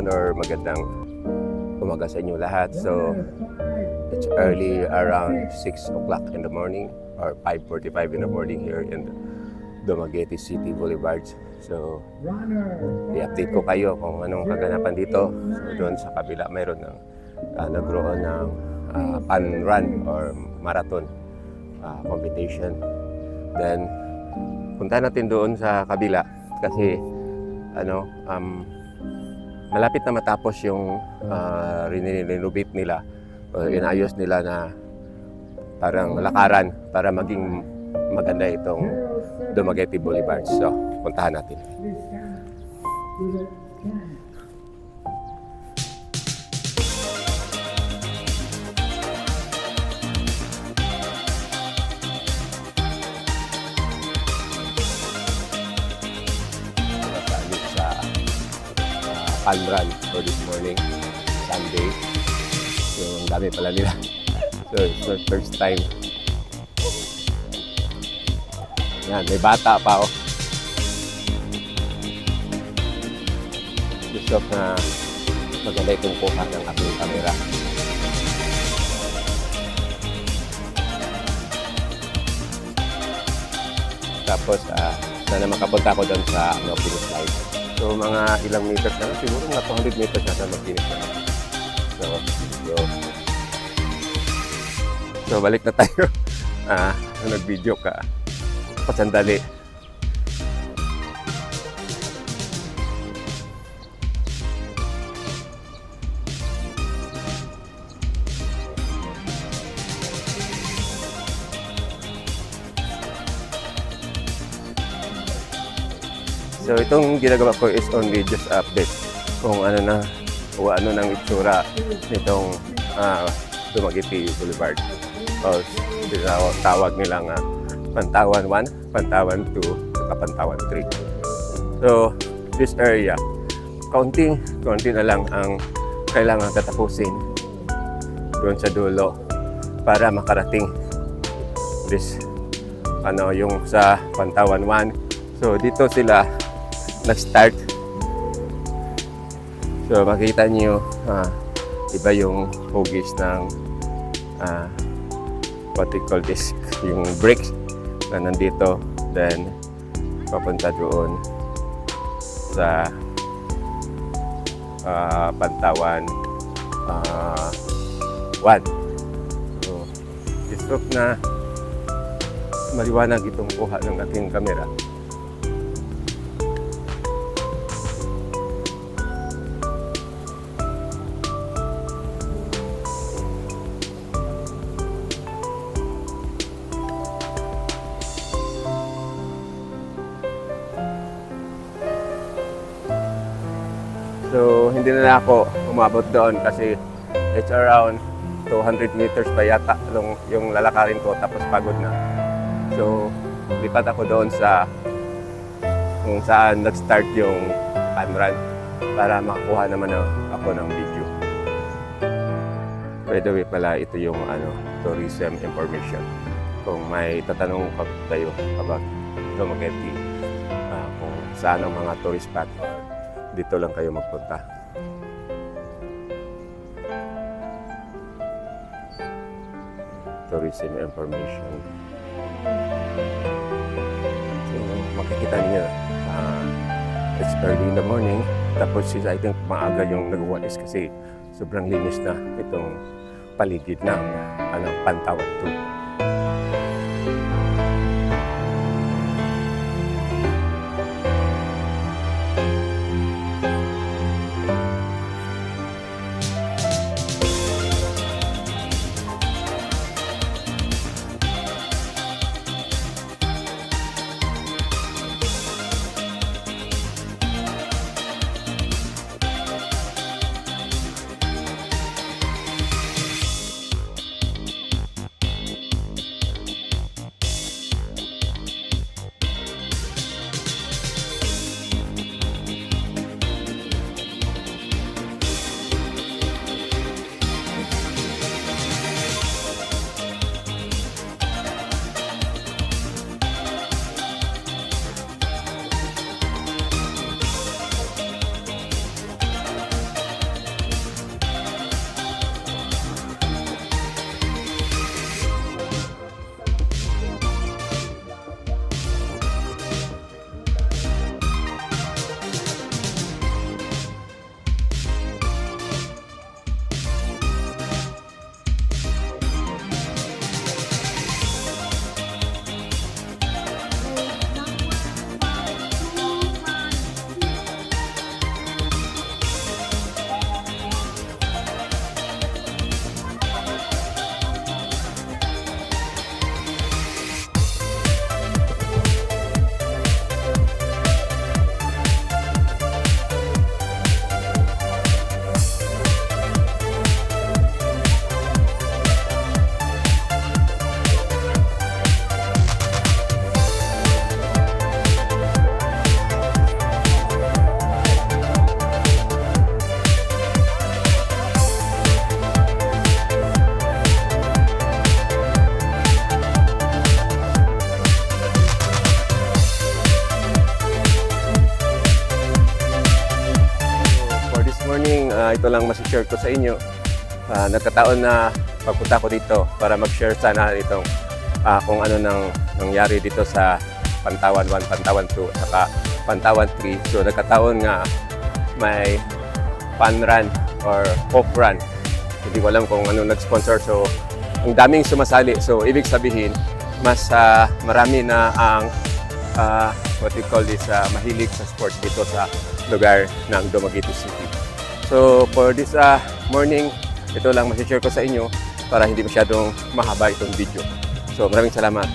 hapon or magandang umaga sa inyo lahat. So, it's early around 6 o'clock in the morning or 5:45 in the morning here in Dumaguete City Boulevard. So, i-update ko kayo kung anong kaganapan dito. So, doon sa kabila mayroon ng nagroon ng fun run or marathon competition. Then, punta natin doon sa kabila kasi malapit na matapos yung renovate nila o inayos nila na parang lakaran para maging maganda itong Dumaguete Boulevard. So, puntahan natin. Fun run for this morning, Sunday. So, ang dami pala nila. So, it's the first time. Yan, may bata pa ako. Gusto na maganda itong kuha ng aking camera. Tapos, sana makapunta ko doon sa finish line. So, mga ilang meters na, siguro mga 200 meters na sa mag-finish na. So, balik na tayo. Nag-video ka. Pasandali. So itong ginagawa ko is only just update kung ano na o ano nang itsura nitong Dumaguete Boulevard. O tawag nila nga Pantawan 1, Pantawan 2, at Pantawan 3. So this area, konti na lang ang kailangan tatapusin doon sa dulo para makarating this yung sa Pantawan 1. So dito sila nag-start. So makita niyo iba yung hugis ng what we call this, yung bricks na nandito, then papunta doon sa Pantawan 1. So just hope na maliwanag itong kuha ng aking camera. So, hindi na ako umabot doon kasi it's around 200 meters pa yata yung lalakarin ko tapos pagod na. So, lipat ako doon sa kung saan nag-start yung fun run para makakuha naman ako ng video. By the way pala, ito yung tourism information. Kung may tatanong pa kayo about Dumaguete, kung saan ang mga tourist spot, dito lang kayo magpunta. Tourism information. So, makikita niyo, it's early in the morning. Tapos, I think maaga yung nag-walis kasi sobrang linis na itong paligid ng Pantawan 2. ito lang masishare ko sa inyo. Nagkataon na pagpunta ko dito para mag-share sana itong kung ano nang nangyari dito sa Pantawan 1, Pantawan 2, saka Pantawan 3. So nagkataon nga may fun run or hope run. Hindi ko alam kung ano nag-sponsor. So ang daming sumasali. So ibig sabihin, mas marami na ang what we call this, mahilig sa sport dito sa lugar ng Dumaguete City. So for this morning, ito lang masishare ko sa inyo para hindi masyadong mahaba itong video. So maraming salamat.